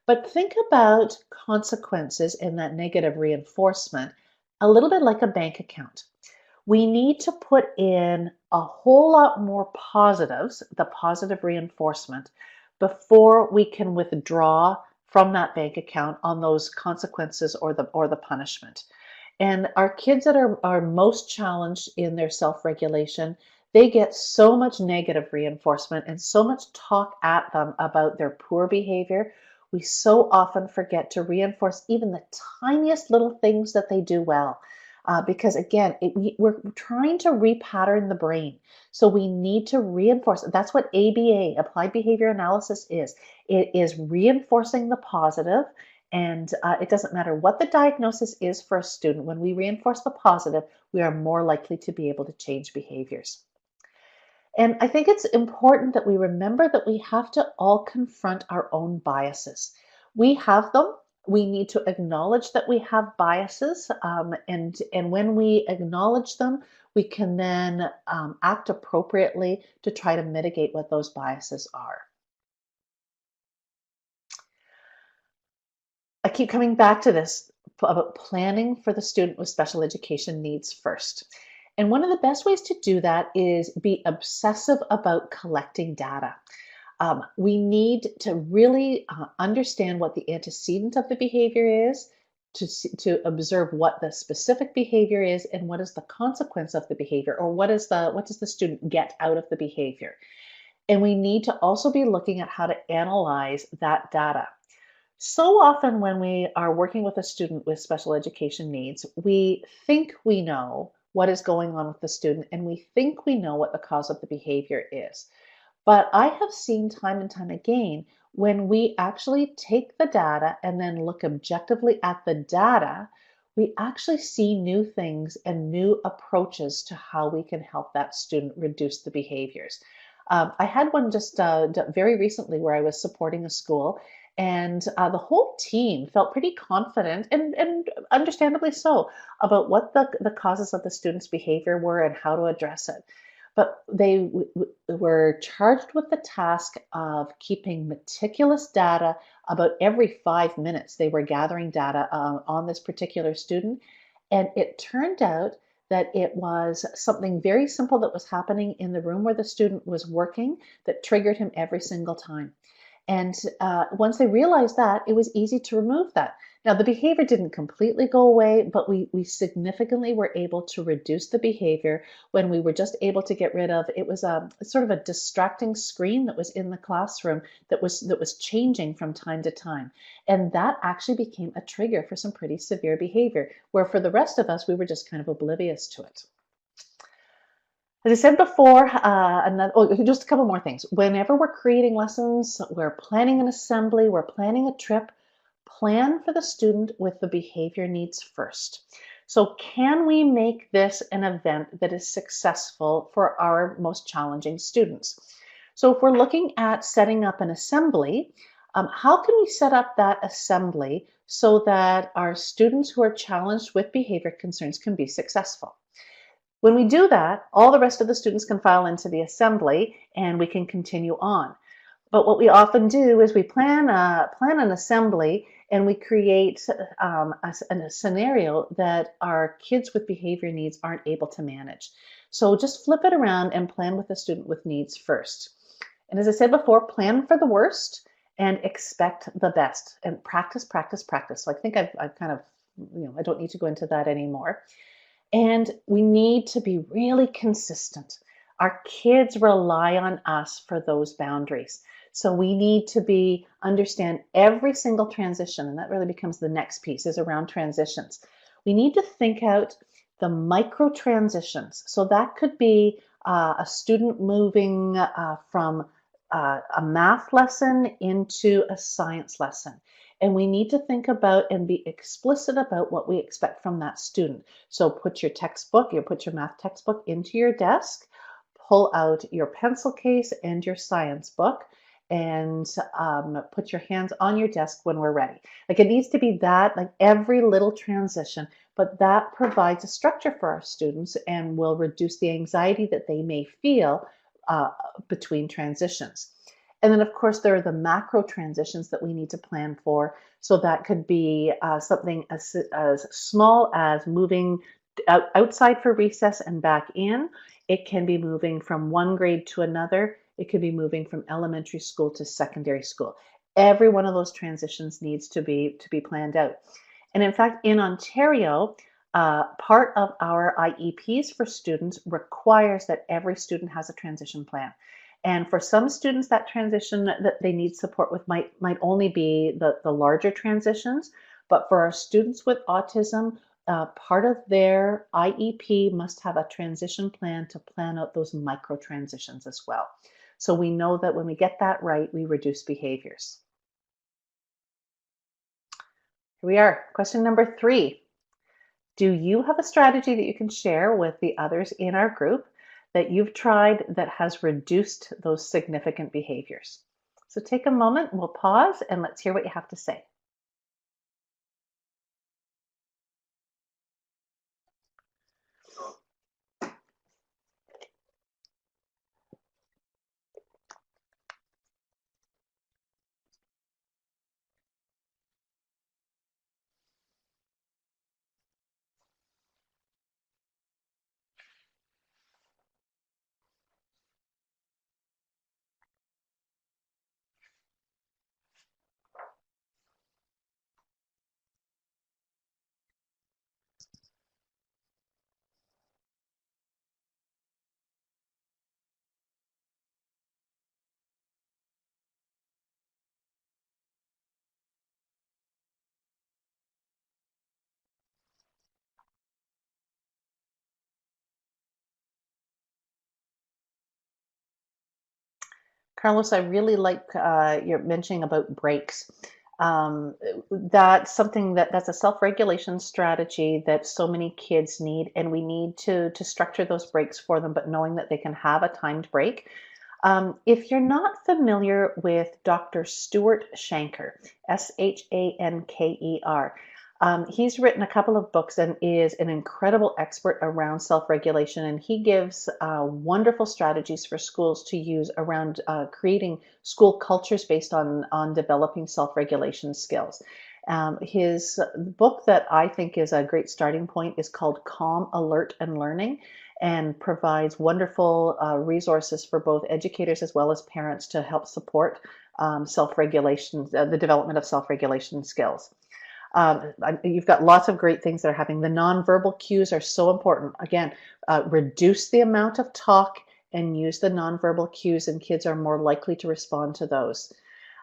But think about consequences in that negative reinforcement a little bit like a bank account. We need to put in a whole lot more positives, the positive reinforcement, before we can withdraw from that bank account on those consequences or the punishment. And our kids that are most challenged in their self-regulation, they get so much negative reinforcement and so much talk at them about their poor behavior. We so often forget to reinforce even the tiniest little things that they do well. Because again, we're trying to repattern the brain. So we need to reinforce. That's what ABA, applied behavior analysis, is. It is reinforcing the positive, and it doesn't matter what the diagnosis is for a student. When we reinforce the positive, we are more likely to be able to change behaviors. And I think it's important that we remember that we have to all confront our own biases. We have them. We need to acknowledge that we have biases. And when we acknowledge them, we can then act appropriately to try to mitigate what those biases are. I keep coming back to this about planning for the student with special education needs first. And one of the best ways to do that is be obsessive about collecting data. We need to really understand what the antecedent of the behavior is, to observe what the specific behavior is and what is the consequence of the behavior, or what does the student get out of the behavior. And we need to also be looking at how to analyze that data. So often when we are working with a student with special education needs, we think we know what is going on with the student, and we think we know what the cause of the behavior is. But I have seen time and time again, when we actually take the data and then look objectively at the data, we actually see new things and new approaches to how we can help that student reduce the behaviors. I had one just very recently where I was supporting a school, and the whole team felt pretty confident, and understandably so, about what the causes of the student's behavior were and how to address it. But they were charged with the task of keeping meticulous data. About every 5 minutes, they were gathering data on this particular student. And it turned out that it was something very simple that was happening in the room where the student was working that triggered him every single time. And once they realized that, it was easy to remove that. Now, the behavior didn't completely go away, but we significantly were able to reduce the behavior when we were just able to get rid of, it was a sort of a distracting screen that was in the classroom that was changing from time to time. And that actually became a trigger for some pretty severe behavior, where for the rest of us, we were just kind of oblivious to it. As I said before, just a couple more things. Whenever we're creating lessons, we're planning an assembly, we're planning a trip, plan for the student with the behavior needs first. So can we make this an event that is successful for our most challenging students? So if we're looking at setting up an assembly, how can we set up that assembly so that our students who are challenged with behavior concerns can be successful? When we do that, all the rest of the students can file into the assembly and we can continue on. But what we often do is we plan an assembly, and we create a scenario that our kids with behavior needs aren't able to manage. So just flip it around and plan with the student with needs first. And as I said before, plan for the worst and expect the best, and practice, practice, practice. So I think I've kind of, I don't need to go into that anymore. And we need to be really consistent. Our kids rely on us for those boundaries. So we need to understand every single transition, and that really becomes the next piece, is around transitions. We need to think out the micro transitions. So that could be a student moving from a math lesson into a science lesson. And we need to think about and be explicit about what we expect from that student. So put your math textbook into your desk, pull out your pencil case and your science book, and put your hands on your desk when we're ready. Like, it needs to be that, like every little transition, but that provides a structure for our students and will reduce the anxiety that they may feel between transitions. And then, of course, there are the macro transitions that we need to plan for. So that could be something as small as moving outside for recess and back in. It can be moving from one grade to another. It could be moving from elementary school to secondary school. Every one of those transitions needs to be planned out. And in fact, in Ontario, Part of our IEPs for students requires that every student has a transition plan. And for some students, that transition that they need support with might only be the larger transitions. But for our students with autism, part of their IEP must have a transition plan to plan out those micro transitions as well. So we know that when we get that right, we reduce behaviors. Here we are. Question number 3. Do you have a strategy that you can share with the others in our group that you've tried that has reduced those significant behaviors? So take a moment, we'll pause, and let's hear what you have to say. Carlos, I really like your mentioning about breaks. Um, that's something that's a self-regulation strategy that so many kids need, and we need to structure those breaks for them, but knowing that they can have a timed break. If you're not familiar with Dr. Stuart Shanker, Shanker, he's written a couple of books and is an incredible expert around self-regulation, and he gives wonderful strategies for schools to use around creating school cultures based on developing self-regulation skills. His book that I think is a great starting point is called Calm, Alert, and Learning, and provides wonderful resources for both educators as well as parents to help support self-regulation, the development of self-regulation skills. You've got lots of great things that are happening. The nonverbal cues are so important. Again, reduce the amount of talk and use the nonverbal cues, and kids are more likely to respond to those.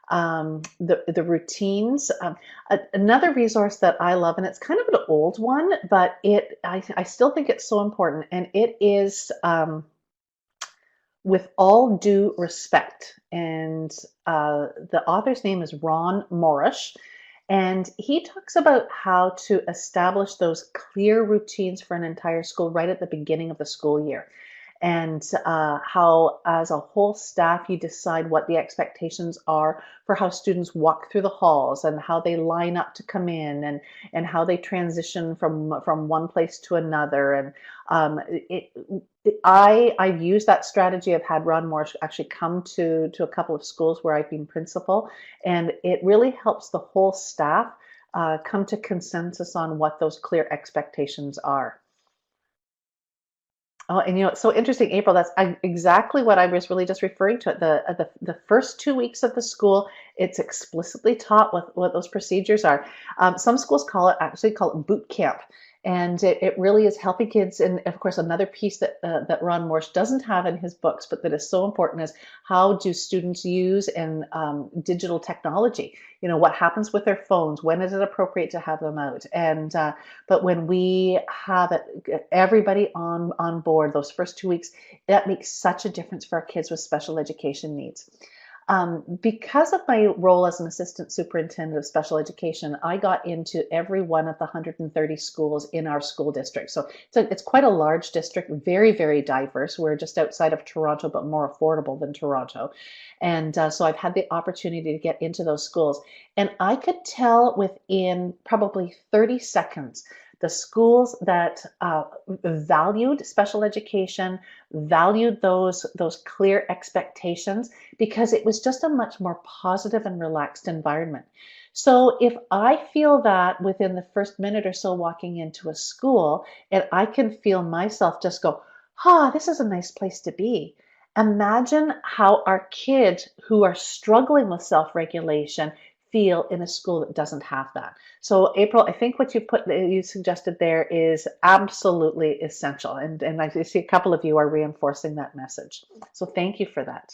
The routines. Another resource that I love, and it's kind of an old one, but I still think it's so important, and it is With All Due Respect. And the author's name is Ron Morrish. And he talks about how to establish those clear routines for an entire school right at the beginning of the school year. And how, as a whole staff, you decide what the expectations are for how students walk through the halls and how they line up to come in, and how they transition from one place to another. And I've used that strategy. I've had Ron Morris actually come to a couple of schools where I've been principal, and it really helps the whole staff come to consensus on what those clear expectations are. Oh, and it's so interesting, April. That's exactly what I was really just referring to. The first 2 weeks of the school, it's explicitly taught what those procedures are. Some schools actually call it boot camp, and it really is helping kids. And of course, another piece that Ron Morse doesn't have in his books, but that is so important, is how do students use and digital technology. What happens with their phones? When is it appropriate to have them out? And but when we have everybody on board those first 2 weeks, that makes such a difference for our kids with special education needs. Because of my role as an assistant superintendent of special education, I got into every one of the 130 schools in our school district. So it's quite a large district, very, very diverse. We're just outside of Toronto, but more affordable than Toronto. And so I've had the opportunity to get into those schools. And I could tell within probably 30 seconds the schools that valued special education, valued those clear expectations, because it was just a much more positive and relaxed environment. So if I feel that within the first minute or so walking into a school, and I can feel myself just go, this is a nice place to be. Imagine how our kids who are struggling with self-regulation feel in a school that doesn't have that. So April, I think what you suggested there is absolutely essential. And I see a couple of you are reinforcing that message. So thank you for that.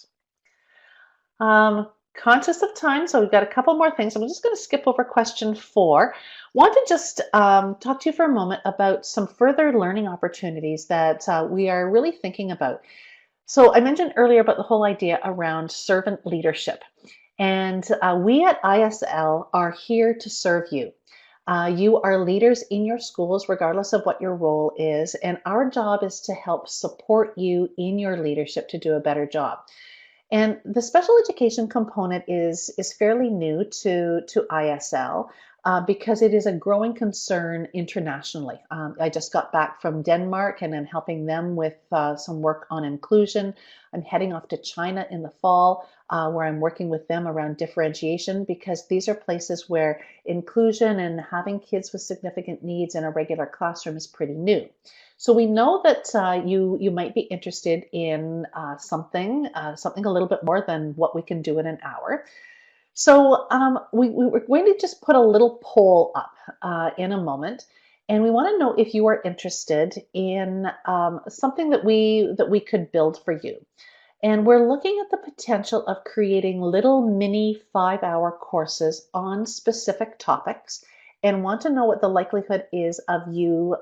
Conscious of time, so we've got a couple more things. I'm just going to skip over question 4. Want to just talk to you for a moment about some further learning opportunities that we are really thinking about. So I mentioned earlier about the whole idea around servant leadership. And we at ISL are here to serve you. You are leaders in your schools, regardless of what your role is. And our job is to help support you in your leadership to do a better job. And the special education component is fairly new to ISL because it is a growing concern internationally. I just got back from Denmark and I'm helping them with some work on inclusion. I'm heading off to China in the fall where I'm working with them around differentiation because these are places where inclusion and having kids with significant needs in a regular classroom is pretty new. So we know that you might be interested in something a little bit more than what we can do in an hour. So we're going to just put a little poll up in a moment, and we want to know if you are interested in something that we could build for you. And we're looking at the potential of creating little mini 5-hour courses on specific topics and want to know what the likelihood is of you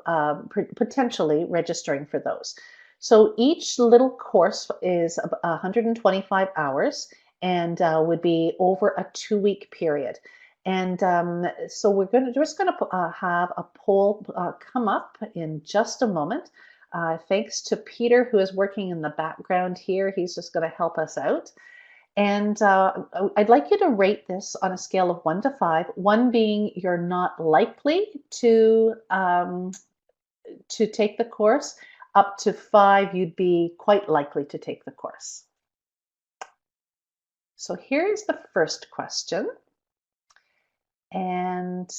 potentially registering for those. So each little course is 125 hours and would be over a 2-week period. And so we're just going to have a poll come up in just a moment. Thanks to Peter, who is working in the background here. He's just going to help us out. And I'd like you to rate this on a scale of 1 to 5, 1 being you're not likely to take the course, up to 5 you'd be quite likely to take the course. So here's the first question. And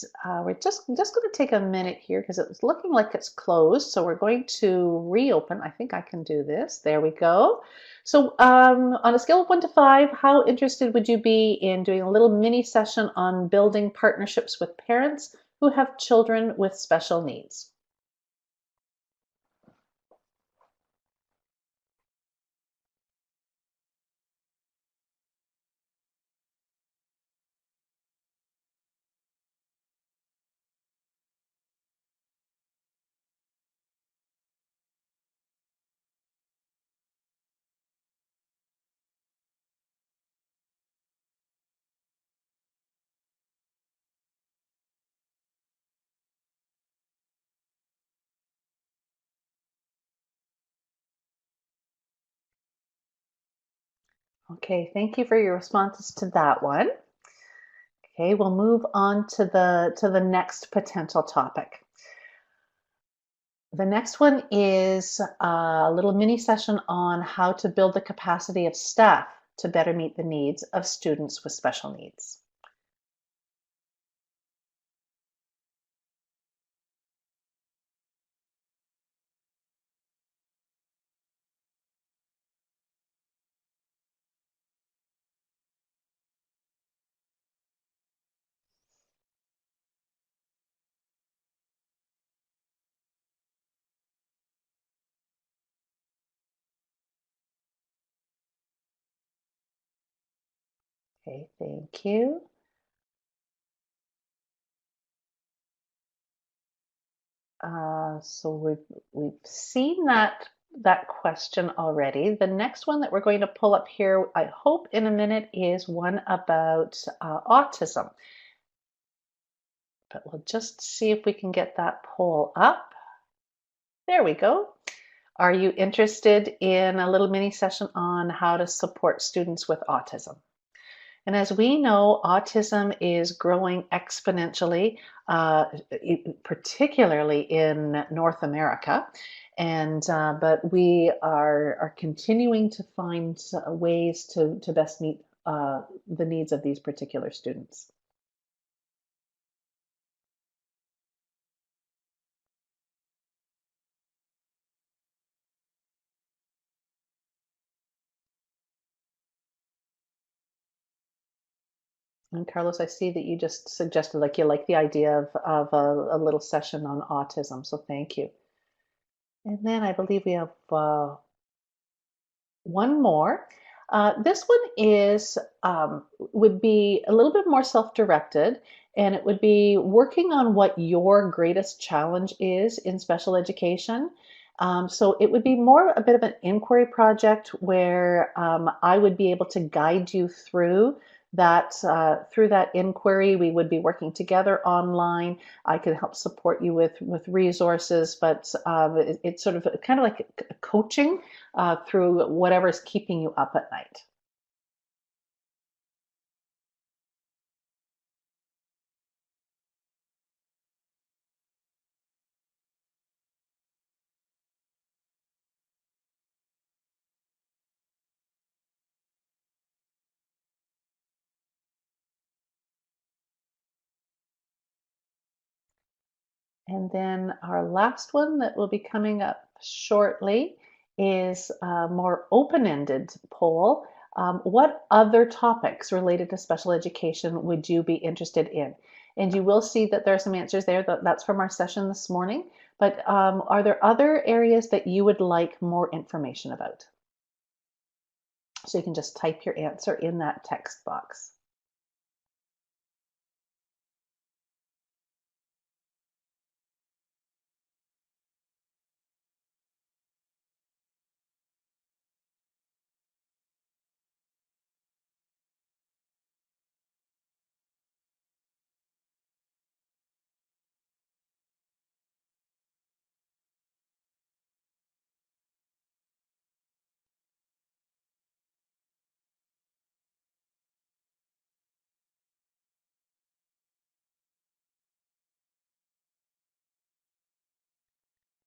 we're just going to take a minute here because it's looking like it's closed. So we're going to reopen. I think I can do this. There we go. So on a scale of 1 to 5, how interested would you be in doing a little mini session on building partnerships with parents who have children with special needs? Okay, thank you for your responses to that one. Okay, we'll move on to the next potential topic. The next one is a little mini session on how to build the capacity of staff to better meet the needs of students with special needs. Okay, thank you. So we've seen that question already. The next one that we're going to pull up here, I hope in a minute, is one about autism. But we'll just see if we can get that poll up. There we go. Are you interested in a little mini session on how to support students with autism? And as we know, autism is growing exponentially, particularly in North America. And but we are continuing to find ways to best meet the needs of these particular students. And Carlos, I see that you just suggested like you like the idea of a little session on autism, so thank you. And then I believe we have one more. This one is would be a little bit more self-directed, and it would be working on what your greatest challenge is in special education. So it would be more a bit of an inquiry project where I would be able to guide you through that inquiry. We would be working together online. I could help support you with resources, but it's sort of kind of like coaching through whatever's keeping you up at night. And then our last one that will be coming up shortly is a more open-ended poll. What other topics related to special education would you be interested in? And you will see that there are some answers there. That's from our session this morning. But are there other areas that you would like more information about? So you can just type your answer in that text box.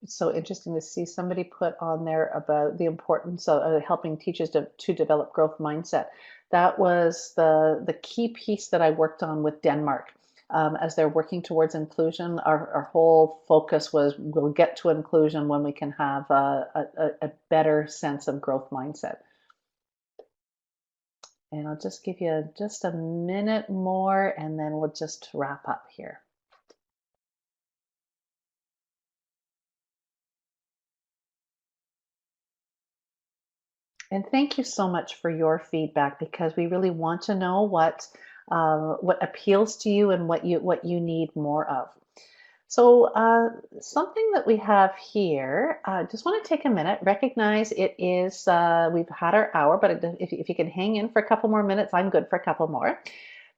It's so interesting to see somebody put on there about the importance of helping teachers to develop growth mindset. That was the key piece that I worked on with Denmark. As they're working towards inclusion, our whole focus was we'll get to inclusion when we can have a better sense of growth mindset. And I'll just give you just a minute more and then we'll just wrap up here. And thank you so much for your feedback because we really want to know what appeals to you and what you need more of. So something that we have here, just want to take a minute, recognize it is, we've had our hour, but if you can hang in for a couple more minutes, I'm good for a couple more.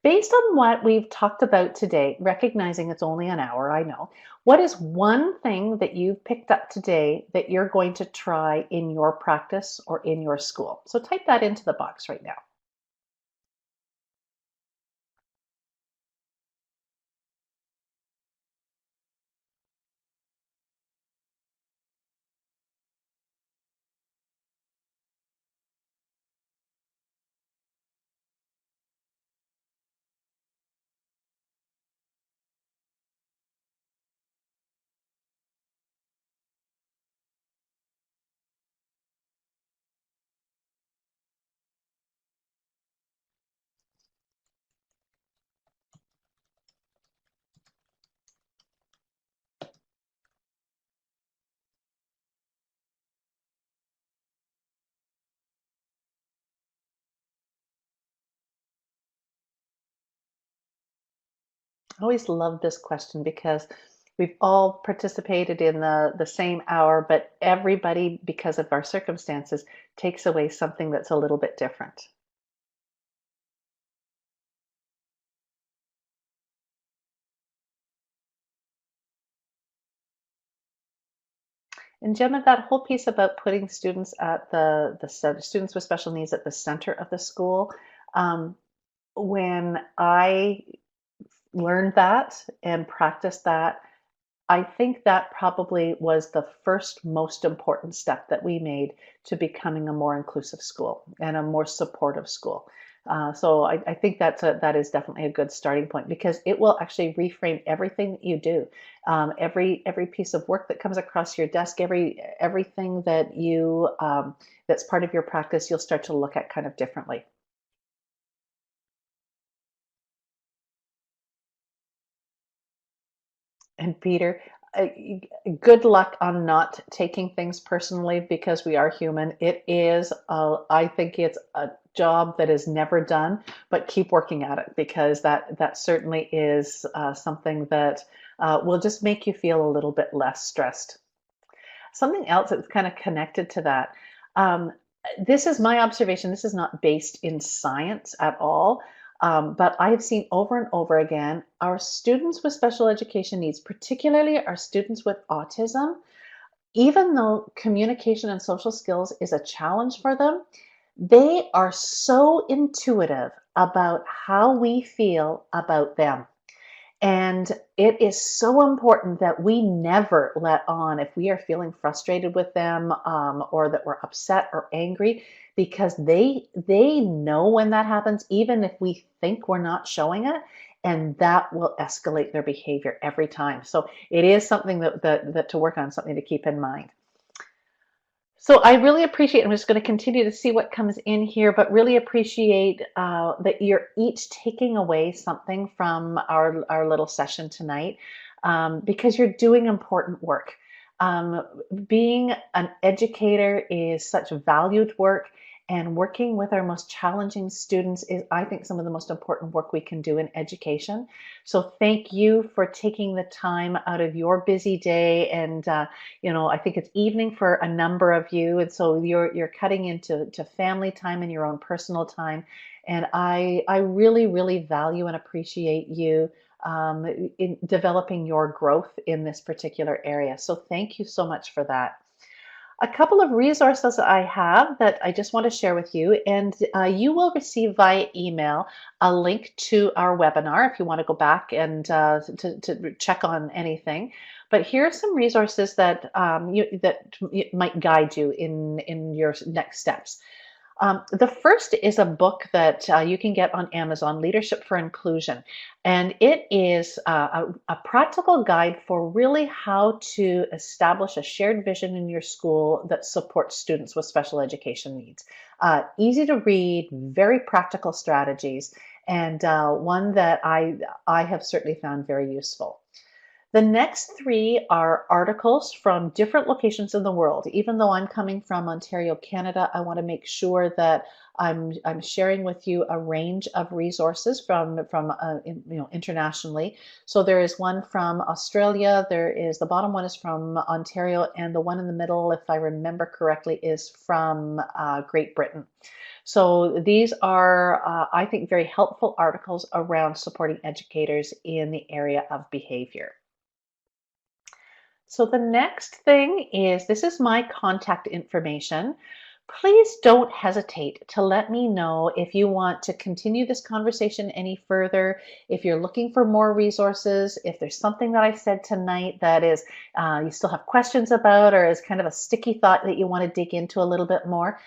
Based on what we've talked about today, recognizing it's only an hour, I know, what is one thing that you've picked up today that you're going to try in your practice or in your school? So type that into the box right now. I always love this question because we've all participated in the same hour, but everybody, because of our circumstances, takes away something that's a little bit different. And Gemma, that whole piece about putting students at students with special needs at the center of the school, um, when I learned that and practiced that, I think that probably was the first most important step that we made to becoming a more inclusive school and a more supportive school. So I think that is definitely a good starting point because it will actually reframe everything that you do. Every piece of work that comes across your desk, everything that that's part of your practice, you'll start to look at kind of differently. And Peter, uh, good luck on not taking things personally because we are human. It is, I think it's a job that is never done, but keep working at it because that certainly is something that will just make you feel a little bit less stressed. Something else that's kind of connected to that. Um, this is my observation. This is not based in science at all, but I have seen over and over again our students with special education needs, particularly our students with autism, even though communication and social skills is a challenge for them, they are so intuitive about how we feel about them. And it is so important that we never let on if we are feeling frustrated with them, or that we're upset or angry, because they know when that happens, even if we think we're not showing it, and that will escalate their behavior every time. So it is something that to work on, something to keep in mind. So I really appreciate, I'm just going to continue to see what comes in here, but really appreciate that you're each taking away something from our little session tonight, because you're doing important work. Being an educator is such valued work, and working with our most challenging students is, I think, some of the most important work we can do in education. So thank you for taking the time out of your busy day, and I think it's evening for a number of you, and so you're cutting into family time and your own personal time. And I really value and appreciate you in developing your growth in this particular area. So thank you so much for that. A couple of resources I have that I just want to share with you, and you will receive via email a link to our webinar if you want to go back and to check on anything. But here are some resources that might guide you in your next steps. The first is a book that you can get on Amazon, Leadership for Inclusion. And it is a practical guide for really how to establish a shared vision in your school that supports students with special education needs. Easy to read, very practical strategies, and one that I have certainly found very useful. The next three are articles from different locations in the world. Even though I'm coming from Ontario, Canada, I want to make sure that I'm sharing with you a range of resources from internationally. So there is one from Australia. There is, the bottom one is from Ontario, and the one in the middle, if I remember correctly, is from Great Britain. So these are, I think, very helpful articles around supporting educators in the area of behavior. So the next thing is, this is my contact information. Please don't hesitate to let me know if you want to continue this conversation any further, if you're looking for more resources, if there's something that I said tonight that is you still have questions about, or is kind of a sticky thought that you want to dig into a little bit more.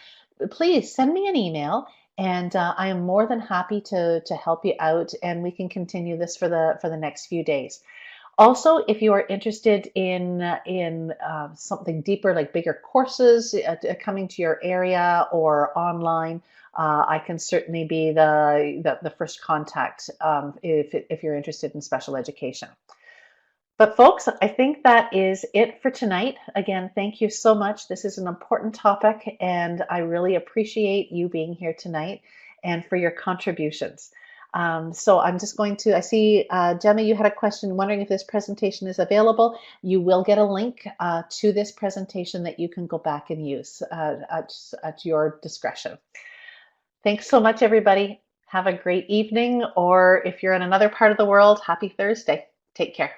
Please send me an email, and I am more than happy to help you out, and we can continue this for the next few days. Also, if you are interested in something deeper, like bigger courses coming to your area or online, I can certainly be the first contact if you're interested in special education. But folks, I think that is it for tonight. Again, thank you so much. This is an important topic, and I really appreciate you being here tonight and for your contributions. So I'm just going to, I see, Gemma, you had a question wondering if this presentation is available. You will get a link to this presentation that you can go back and use at your discretion. Thanks so much, everybody. Have a great evening, or if you're in another part of the world, happy Thursday. Take care.